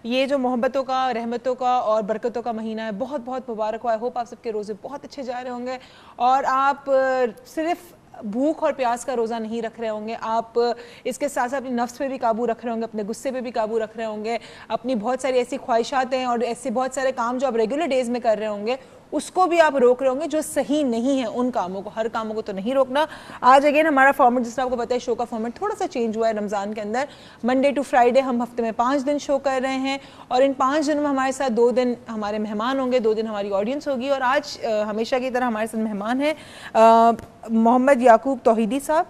یہ جو محبتوں کا، رحمتوں کا اور برکتوں کا مہینہ ہے، بہت بہت مبارک ہو. آئی ہوپ آپ سب کے روزے بہت اچھے جا رہے ہوں گے اور آپ صرف بھوک اور پیاس کا روزہ نہیں رکھ رہے ہوں گے، آپ اس کے ساتھ ساتھ اپنے نفس پہ بھی قابو رکھ رہے ہوں گے، اپنے غصے پہ بھی قابو رکھ رہے ہوں گے، اپنی بہت ساری ایسی خواہشات ہیں اور ایسے بہت سارے کام جو آپ ریگولر ڈیز میں کر رہے ہوں گے اس کو بھی آپ روک رہے ہوں گے جو صحیح نہیں ہے. ان کاموں کو، ہر کاموں کو تو نہیں روکنا. آج اگین ہمارا فارمیٹ جس طرح آپ کو پتہ ہے شو کا فارمیٹ تھوڑا سا چینج ہوا ہے رمضان کے اندر. منڈے ٹو فرائیڈے ہم ہفتے میں 5 دن شو کر رہے ہیں اور ان 5 دنوں میں ہمارے ساتھ 2 دن ہمارے مہمان ہوں گے، 2 دن ہماری آڈینس ہوگی. اور آج ہمیشہ کی طرح ہمارے ساتھ مہمان ہیں محمد یعقوب توحیدی صاحب.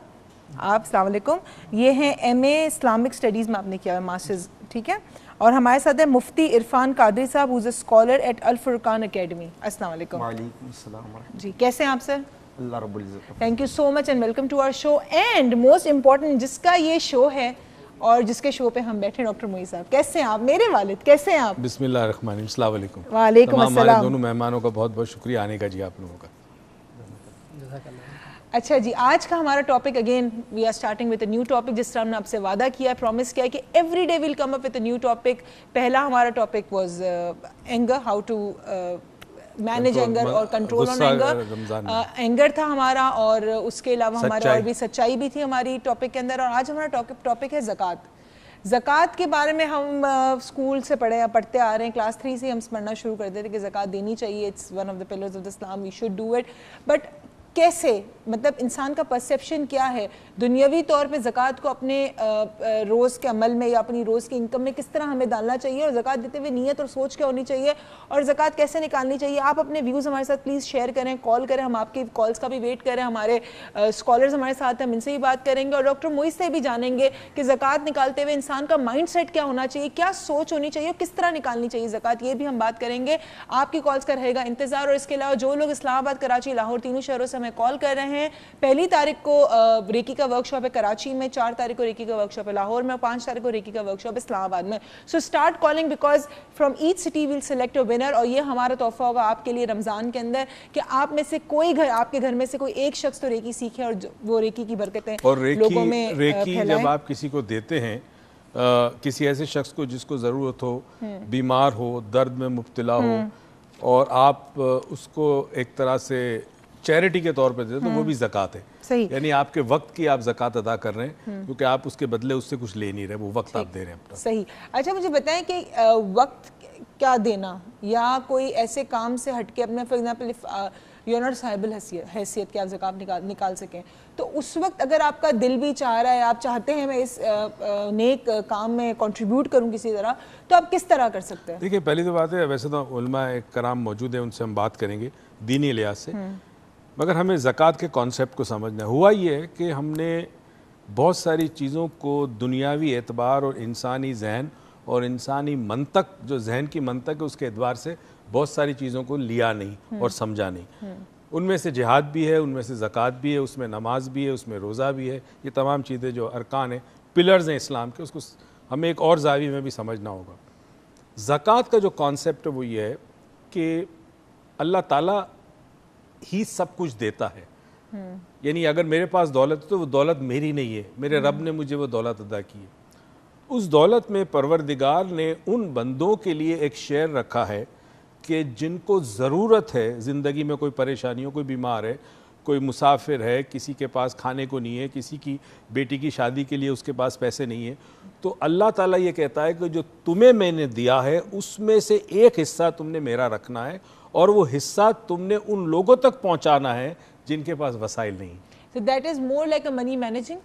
آپ السلام علیکم. یہ ہیں ایم اے اسلامک اسٹڈیز میں آپ نے کیا ہے ماسٹرز، ٹھیک ہے. اور ہمارے ساتھ ہیں مفتی عرفان قادری صاحب ہوز اے اسکالر ایٹ الفرقان اکیڈمی. السلام علیکم. وعلیکم السلام ورحمۃ جی کیسے ہیں آپ سر؟ اللہ رب العزت. Thank you so much and welcome to our show. And most important جس کا یہ شو ہے اور جس کے شو پہ ہم بیٹھے ڈاکٹر معین صاحب. کیسے ہیں آپ؟ میرے والد کیسے ہیں آپ؟ بسم اللہ الرحمن الرحیم. السلام علیکم. وعلیکم السلام. ہمارے السلام. دونوں مہمانوں کا بہت بہت شکریہ آنے کا جی آپ لوگوں کا. اچھا جی، آج کا ہمارا topic again we are starting with a new topic. جس طرح ہم نے آپ سے وعدہ کیا، پرومس کیا کہ every day we'll come up with a new topic. پہلا ہمارا topic was anger, how to manage anger اور کنٹرول آن اینگر. اینگر تھا ہمارا اور اس کے علاوہ ہمارے اور بھی سچائی بھی تھی ہماری ٹاپک کے اندر. اور آج ہمارا ٹاپک ہے زکوٰۃ. زکوٰۃ کے بارے میں ہم اسکول سے پڑھتے آ رہے ہیں، کلاس 3 سے ہم پڑھنا شروع کر دیتے کہ زکوٰۃ دینی چاہیے، it's one of the pillars of the Islam, we should do it. But کیسے، مطلب انسان کا پرسیپشن کیا ہے دنیاوی طور پہ زکوٰۃ کو اپنے روز کے عمل میں یا اپنی روز کی انکم میں کس طرح ہمیں ڈالنا چاہیے، اور زکوٰۃ دیتے ہوئے نیت اور سوچ کیا ہونی چاہیے، اور زکوٰۃ کیسے نکالنی چاہیے. آپ اپنے ویوز ہمارے ساتھ پلیز شیئر کریں، کال کریں. ہم آپ کی کالز کا بھی ویٹ کریں. ہمارے اسکالرز ہمارے ساتھ ہیں، ہم ان سے بھی بات کریں گے اور ڈاکٹر معین سے بھی جانیں گے کہ زکوٰۃ نکالتے ہوئے انسان کا مائنڈ سیٹ کیا ہونا چاہیے، کیا سوچ ہونی چاہیے، کس طرح نکالنی چاہیے زکوٰۃ. یہ بھی ہم بات کریں گے. آپ کی کالز کا رہے گا انتظار. اور اس کے علاوہ جو لوگ اسلام آباد، کراچی، لاہور تینوں شہروں سے ہمیں کال کر رہے ہیں، 1 تاریخ کو ریکی کا ورک شاپ ہے کراچی میں، 4 تاریخ کو ریکی کا ورک شاپ ہے لاہور میں، اور 5 تاریخ کو ریکی کا ورک شاپ ہے اسلام آباد میں. So start calling because from each city we'll select a winner. اور یہ ہمارا تحفہ ہوگا آپ کے لیے رمضان کے اندر کہ آپ میں سے کوئی آپ کے گھر میں سے کوئی ایک شخص تو ریکی سیکھے اور وہ ریکی کی برکتیں لوگوں میں ریکی جب آپ کسی کو دیتے ہیں، کسی ایسے شخص کو جس کو ضرورت ہو، بیمار ہو، درد میں مبتلا ہو، اور آپ اس کو ایک طرح سے چیریٹی کے طور پہ دیتے تو وہ بھی زکوٰۃ ہے. یعنی آپ کے وقت کی آپ زکوٰۃ ادا کر رہے ہیں کیونکہ آپ اس کے بدلے اس سے کچھ لے نہیں رہے، وہ وقت آپ دے رہے ہیں اپنا. صحیح. اچھا مجھے بتائیں کہ وقت کیا دینا یا کوئی ایسے کام سے ہٹ کے اپنے for example you are not صاحب الحیثیت کہ آپ زکوٰۃ نکال سکیں، تو اس وقت اگر آپ کا دل بھی چاہ رہا ہے، آپ چاہتے ہیں میں اس نیک کام میں کنٹریبیوٹ کروں کسی طرح، تو آپ کس طرح کر سکتے ہیں؟ دیکھیں پہلی تو بات ہے، ویسے تو علماء کرام موجود ہیں، ان سے ہم بات کریں گے دینی لحاظ سے، مگر ہمیں زکوٰۃ کے کانسیپٹ کو سمجھنا ہے. ہوا یہ ہے کہ ہم نے بہت ساری چیزوں کو دنیاوی اعتبار اور انسانی ذہن اور انسانی منطق، جو ذہن کی منطق ہے اس کے اعتبار سے بہت ساری چیزوں کو لیا نہیں اور سمجھا نہیں. ان میں سے جہاد بھی ہے، ان میں سے زکوٰۃ بھی ہے، اس میں نماز بھی ہے، اس میں روزہ بھی ہے. یہ تمام چیزیں جو ارکان ہیں، پلرز ہیں اسلام کے، اس کو ہمیں ایک اور زاویے میں بھی سمجھنا ہوگا. زکوٰۃ کا جو کانسیپٹ ہے وہ یہ ہے کہ اللہ تعالیٰ ہی سب کچھ دیتا ہے. یعنی اگر میرے پاس دولت ہے تو وہ دولت میری نہیں ہے، میرے رب نے مجھے وہ دولت عطا کی ہے. اس دولت میں پروردگار نے ان بندوں کے لیے ایک شیئر رکھا ہے کہ جن کو ضرورت ہے، زندگی میں کوئی پریشانی ہو، کوئی بیمار ہے، کوئی مسافر ہے، کسی کے پاس کھانے کو نہیں ہے، کسی کی بیٹی کی شادی کے لیے اس کے پاس پیسے نہیں ہیں، تو اللہ تعالیٰ یہ کہتا ہے کہ جو تمہیں میں نے دیا ہے اس میں سے ایک حصہ تم نے میرا رکھنا ہے اور وہ حصہ تم نے ان لوگوں تک پہنچانا ہے جن کے پاس وسائل نہیں. So that is more like a money managing.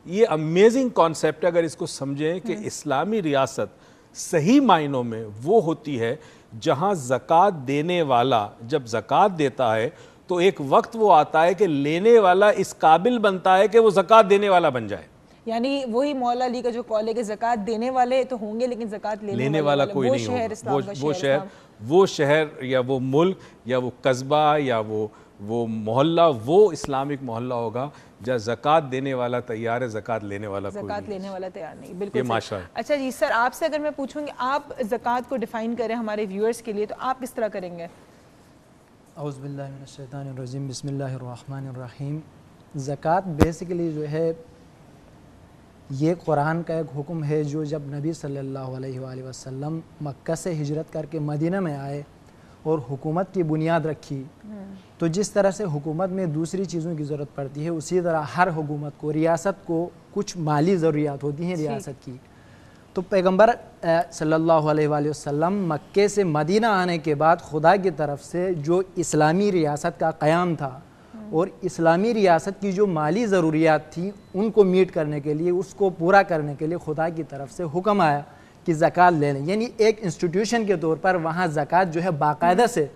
یہ امیزنگ کانسیپٹ ہے اگر اس کو سمجھیں کہ اسلامی ریاست صحیح معنوں میں وہ ہوتی ہے جہاں زکوٰۃ دینے والا جب زکوٰۃ دیتا ہے تو ایک وقت وہ آتا ہے کہ لینے والا اس قابل بنتا ہے کہ وہ زکوٰۃ دینے والا بن جائے. یعنی وہی مولا علی کا جو قول ہے کہ زکوٰۃ دینے والے تو ہوں گے لیکن زکوٰۃ لینے والا کوئی نہیں ہوگا. وہ شہر یا وہ ملک یا وہ قصبہ یا وہ محلہ وہ اسلامک محلہ ہوگا جہاں زکوٰۃ دینے والا تیار ہے، زکوٰۃ لینے والا کوئی نہیں. زکوٰۃ لینے والا تیار نہیں. بالکل. یہ معاشرہ ہے. اچھا جی سر، آپ سے اگر میں پوچھوں گی آپ زکوٰۃ کو ڈیفائن کریں ہمارے ویورز کے لیے تو آپ کس طرح کریں گے؟ اعوذ باللہ من الشیطان الرجیم، بسم اللہ الرحمن الرحیم. زکوٰۃ بیسیکلی جو ہے یہ قرآن کا ایک حکم ہے جو جب نبی صلی اللہ علیہ وآلہ وسلم مکہ سے ہجرت کر کے مدینہ میں آئے اور حکومت کی بنیاد رکھی، تو جس طرح سے حکومت میں دوسری چیزوں کی ضرورت پڑتی ہے اسی طرح ہر حکومت کو، ریاست کو کچھ مالی ضروریات ہوتی ہیں ریاست کی۔ تو پیغمبر صلی اللہ علیہ وآلہ وسلم مکے سے مدینہ آنے کے بعد خدا کی طرف سے جو اسلامی ریاست کا قیام تھا اور اسلامی ریاست کی جو مالی ضروریات تھیں ان کو میٹ کرنے کے لیے، اس کو پورا کرنے کے لیے خدا کی طرف سے حکم آیا کہ زکوٰۃ لے لیں، یعنی ایک انسٹیٹیوشن کے طور پر وہاں زکوٰۃ جو ہے باقاعدہ سے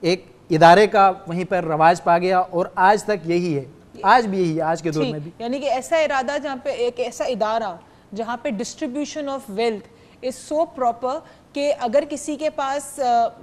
ایک ادارے کا وہیں پر رواج پا گیا، اور آج تک یہی ہے، آج بھی یہی ہے، آج کے دور میں بھی۔ یعنی کہ ایسا ارادہ جہاں پہ ایک ایسا ادارہ جہاں پہ distribution of wealth is so proper کہ اگر کسی کے پاس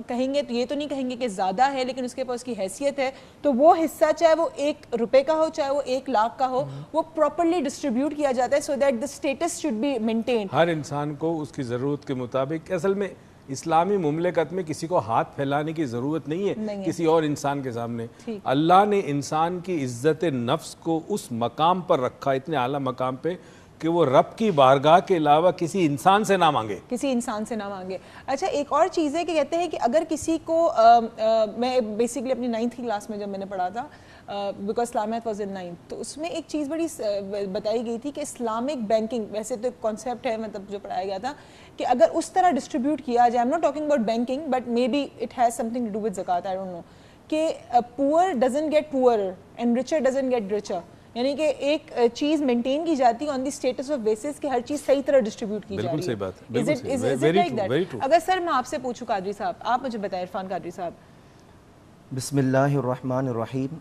کہیں گے تو یہ تو نہیں کہیں گے کہ زیادہ ہے، لیکن اس کے پاس کی حیثیت ہے، تو وہ حصہ چاہے وہ 1 روپے کا ہو چاہے وہ 1 لاکھ کا ہو، وہ پراپرلی ڈسٹریبیوٹ کیا جاتا ہے، so that the status should be maintain. ہر انسان کو اس کی ضرورت کے مطابق، اصل میں اسلامی مملکت میں کسی کو ہاتھ پھیلانے کی ضرورت نہیں ہے کسی اور انسان کے سامنے۔ اللہ نے انسان کی عزت نفس کو اس مقام پر رکھا، اتنے اعلیٰ مقام پہ کہ وہ رب کی بارگاہ کے علاوہ کسی انسان سے نہ مانگے، کسی انسان سے نہ مانگے۔ اچھا ایک اور چیز ہے کہ کہتے ہیں کہ اگر کسی کو، میں بیسیکلی اپنی 9th کلاس میں جب میں نے پڑھا تھا، بیکاز اسلامیت واز ان 9th، تو اس میں ایک چیز بڑی بتائی گئی تھی کہ اسلامک بینکنگ، ویسے تو ایک کانسیپٹ ہے مطلب جو پڑھایا گیا تھا کہ اگر اس طرح ڈسٹریبیوٹ کیا جائے، I'm not talking about banking but maybe it has something to do with zakat, I don't know، کہ poor doesn't get poorer and richer doesn't get richer، یعنی کہ ایک چیز مینٹین کی جاتی ہے آن دی اسٹیٹس آف بیسس کہ ہر چیز صحیح طرح ڈسٹریبیوٹ کی جا رہی ہے۔ بالکل صحیح بات ہے، Is بالکل it صحیح، like very true, that؟ very true۔ اگر سر میں آپ سے پوچھوں قادری صاحب، آپ مجھے بتائیں، عرفان قادری صاحب۔ بسم اللہ الرحمن الرحیم۔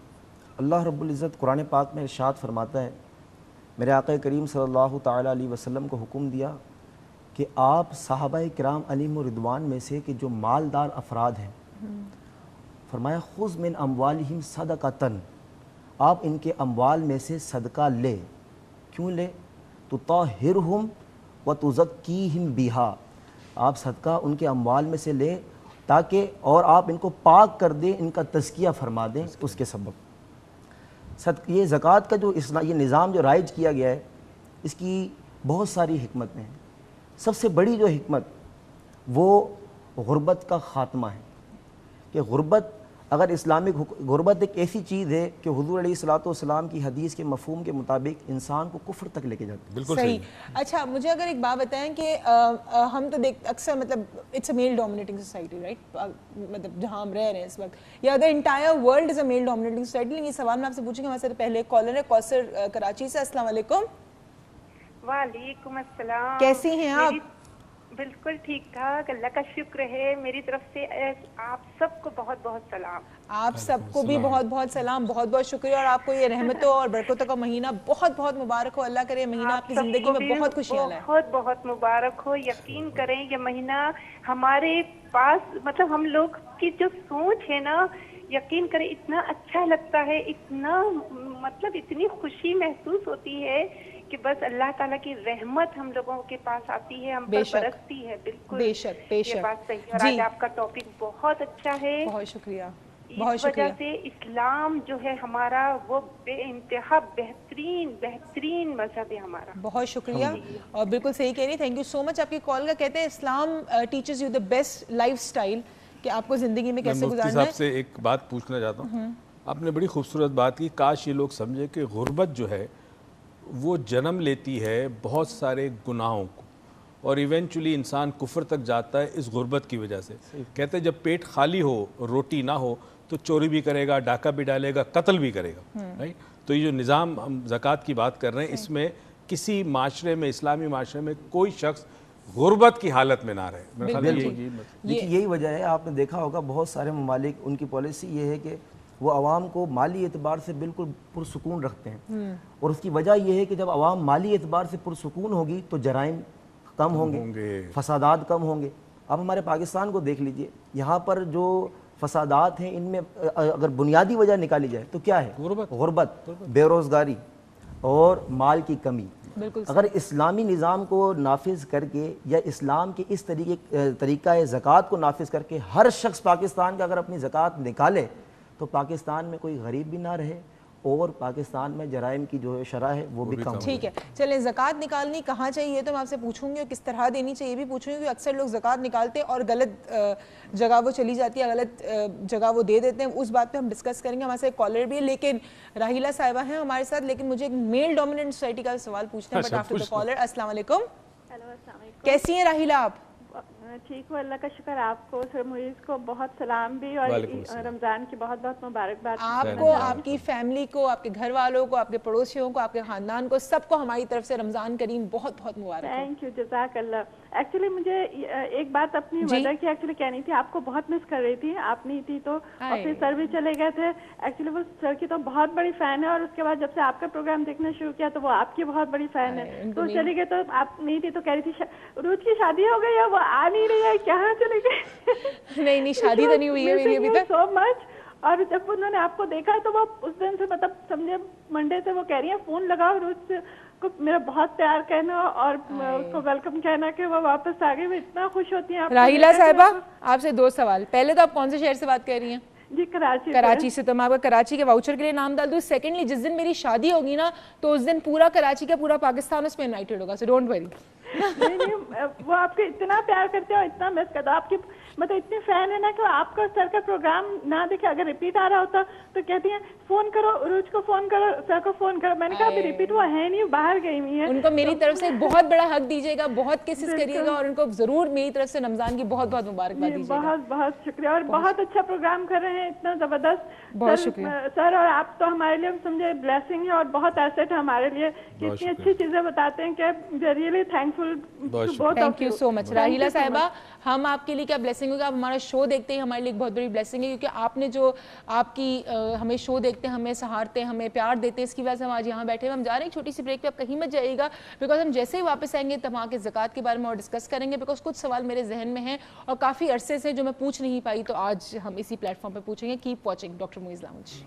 اللہ رب العزت قرآن پاک میں ارشاد فرماتا ہے، میرے آقا کریم صلی اللہ تعالیٰ علیہ وسلم کو حکم دیا کہ آپ صحابہ کرام علیہم الرضوان میں سے کہ جو مالدار افراد ہیں، فرمایا خذ من اموالہم صدقۃ، آپ ان کے اموال میں سے صدقہ لے۔ کیوں لے؟ تطہرہم وتزکیہم بہا، آپ صدقہ ان کے اموال میں سے لے تاکہ، اور آپ ان کو پاک کر دیں، ان کا تزکیہ فرما دیں اس کے سبب۔ یہ زکوٰۃ کا جو یہ نظام جو رائج کیا گیا ہے، اس کی بہت ساری حکمتیں ہیں۔ سب سے بڑی جو حکمت وہ غربت کا خاتمہ ہے، کہ غربت، اگر اسلامک غربت ایک ایسی چیز ہے کہ حضور علیہ الصلوۃ والسلام کی حدیث کے مفہوم کے مطابق انسان کو کفر تک لے کے جاتی ہے۔ بالکل صحیح۔ اچھا مجھے اگر ایک بات بتائیں کہ ہم تو اکثر مطلب it's a male dominating society, right, مطلب جہاں ہم رہ رہے ہیں اس وقت، یا the entire world is a male dominating society. لیکن یہ سوال میں آپ سے پوچھوں گی، ہمارے سے پہلے کالر ہے کوثر کراچی سے۔ السلام علیکم۔ وعلیکم السلام، کیسی ہیں آپ؟ بالکل ٹھیک ٹھاک، اللہ کا شکر ہے۔ میری طرف سے آپ سب کو بہت بہت سلام۔ آپ سب کو بھی بہت بہت سلام، بہت بہت شکریہ، اور آپ کو یہ رحمتوں اور برکتوں کا مہینہ بہت بہت مبارک ہو۔ اللہ کرے یہ مہینہ آپ کی زندگی میں بہت خوشیاں لائے۔ بہت بہت مبارک ہو۔ یقین کریں یہ مہینہ ہمارے پاس، مطلب ہم لوگ کی جو سوچ ہے نا، یقین کریں اتنا اچھا لگتا ہے، اتنا مطلب اتنی خوشی محسوس ہوتی ہے کہ بس اللہ تعالیٰ کی رحمت ہم لوگوں کے پاس آتی ہے، ہم پر برستی ہے۔ بالکل بے شک بے شک، یہ بات صحیح ہے۔ اور آج آپ کا ٹاپک بہت اچھا ہے، بہت شکریہ، اس وجہ سے اسلام جو ہے ہمارا وہ بے انتہا بہترین مذہب ہے ہمارا۔ بہت شکریہ، اور بالکل صحیح کہہ رہی، تھینک یو سو مچ آپ کی کال کا۔ کہتے ہیں اسلام teaches you the best life style, کہ آپ کو زندگی میں کیسے گزارنا ہے۔ میں مفتی صاحب سے ایک بات پوچھنا چاہتا ہوں، آپ نے بڑی خوبصورت بات کی، کاش یہ لوگ سمجھے کہ غربت جو ہے وہ جنم لیتی ہے بہت سارے گناہوں کو، اور ایونچولی انسان کفر تک جاتا ہے اس غربت کی وجہ سے۔ کہتے ہیں جب پیٹ خالی ہو، روٹی نہ ہو، تو چوری بھی کرے گا، ڈاکہ بھی ڈالے گا، قتل بھی کرے گا، رائٹ؟ تو یہ جو نظام ہم زکوٰۃ کی بات کر رہے ہیں، اس میں کسی معاشرے میں، اسلامی معاشرے میں کوئی شخص غربت کی حالت میں نہ رہے۔ دیکھیے یہی وجہ ہے، آپ نے دیکھا ہوگا بہت سارے ممالک ان کی پالیسی یہ ہے کہ وہ عوام کو مالی اعتبار سے بالکل پرسکون رکھتے ہیں، اور اس کی وجہ یہ ہے کہ جب عوام مالی اعتبار سے پرسکون ہوگی تو جرائم کم ہوں گے، فسادات کم ہوں گے۔ آپ ہمارے پاکستان کو دیکھ لیجئے، یہاں پر جو فسادات ہیں ان میں اگر بنیادی وجہ نکالی جائے تو کیا ہے؟ غربت، بے روزگاری اور مال کی کمی۔ اگر اسلامی نظام کو نافذ کر کے، یا اسلام کے اس طریقہ زکوٰۃ کو نافذ کر کے ہر شخص پاکستان کا اگر اپنی زکوٰۃ نکالے تو پاکستان میں کوئی غریب بھی نہ رہے اور پاکستان میں جرائم کی جو شرح ہے وہ بھی کم ہوئی. ٹھیک ہے چلیں زکوٰۃ نکالنی کہاں چاہیے تو میں آپ سے پوچھوں گی اور کس طرح دینی چاہیے بھی پوچھوں گی. اکثر لوگ زکوٰۃ نکالتے اور غلط جگہ وہ چلی جاتی ہے, غلط جگہ وہ دے دیتے ہیں, اس بات پہ ہم ڈسکس کریں گے. ہمارے ساتھ ایک کالر بھی ہے لیکن راہیلہ صاحبہ ہیں ہمارے ساتھ, لیکن مجھے ایک میل ڈومیننٹ سوسائٹی کا سوال پوچھنا ہے. But after the caller. السلام علیکم. ہیلو السلام علیکم. کیسی ہیں راہیلہ آپ؟ ٹھیک ہو اللہ کا شکر. آپ کو سر معیز کو بہت سلام بھی اور رمضان کی بہت بہت مبارکباد. آپ کو, آپ کی فیملی کو, آپ کے گھر والوں کو, آپ کے پڑوسیوں کو, آپ کے خاندان کو, سب کو ہماری طرف سے رمضان کریم بہت بہت مبارک. تھینک یو جزاک اللہ. ایکچولی مجھے ایک بات اپنی مدر کی ایکچولی کہنی تھی. آپ کو بہت مس کر رہی تھی, آپ نہیں تھی تو, اور پھر سر بھی چلے گئے تھے. ایکچولی وہ سر کی تو بہت بڑی فین ہے اور اس کے بعد جب سے آپ کا پروگرام دیکھنا شروع کیا تو وہ آپ کی بہت بڑی فین ہے. تو چلی گئے تو آپ نہیں تھی تو کہہ رہی تھی روز کی شادی ہو گئی ہے, وہ آ نہیں رہی ہے, کہاں چلے گئے؟ نہیں شادی تو نہیں ہوئی ہے میری ابھی تک. سو مچ. اور جب انہوں نے آپ کو دیکھا تو وہ اس دن سے مطلب سمجھے منڈے سے وہ کہہ رہی ہیں فون لگاؤ روز کو میرا بہت پیار کہنا اور اس کو ویلکم کہنا کہ وہ واپس آ گئی. وہ اتنا خوش ہوتی ہیں. راہیلہ صاحبہ آپ سے 2 سوال. پہلے تو آپ کون سے شہر سے بات کر رہی ہیں؟ جی کراچی سے. تو میں آپ کا کراچی کے واؤچر کے لیے نام ڈال دوں. سیکنڈلی جس دن میری شادی ہوگی نا تو اس دن پورا کراچی کا پورا پاکستان اس پہ یونائٹڈ ہوگا. So don't worry. نہیں وہ آپ کو اتنا پیار کرتے ہیں اور اتنا مس کرتا. آپ کی مطلب اتنی فین ہے نا کہ آپ کا سر کا پروگرام نہ دیکھے, اگر ریپیٹ آ رہا ہوتا تو کہتی ہیں فون کرو عروج کو, فون کرو سر کو, فون کرو. میں نے کہا ابھی ریپیٹ ہوا ہے نہیں, باہر گئی ہوئی ہیں. ان کو میری طرف سے بہت بڑا حق دیجیے گا, بہت کیسز کریے گا اور ان کو ضرور میری طرف سے رمضان کی بہت بہت مبارکباد دیجیے گا. بہت بہت شکریہ اور بہت اچھا پروگرام کر رہے ہیں, اتنا زبردست. بہت شکریہ سر. اور آپ تو ہمارے لیے سمجھے بلیسنگ ہے اور بہت ایسٹ ہے ہمارے لیے کہ اتنی اچھی چیزیں بتاتے ہیں کہ we are really thankful. Thank you so much. Raheela صاحبہ ہم آپ کے لیے کیا بلیسنگ ہوگا, آپ ہمارا شو دیکھتے ہیں ہمارے لیے ایک بہت بڑی بلیسنگ ہے کیونکہ آپ نے جو آپ کی ہمیں شو دیکھتے ہیں, ہمیں سہارتے ہیں, ہمیں پیار دیتے ہیں, اس کی وجہ سے ہم آج یہاں بیٹھے ہیں. ہم جا رہے ہیں ایک چھوٹی سی بریک پہ, آپ کہیں مت جائیے گا بیکاز ہم جیسے ہی واپس آئیں گے تب وہاں کے زکوٰۃ کے بارے میں اور ڈسکس کریں گے بیکاز کچھ سوال میرے ذہن میں ہیں اور کافی عرصے سے جو میں پوچھ نہیں پائی تو آج ہم اسی پلیٹ فارم پہ پوچھیں گے. کیپ واچنگ ڈاکٹر معیز لاؤنج.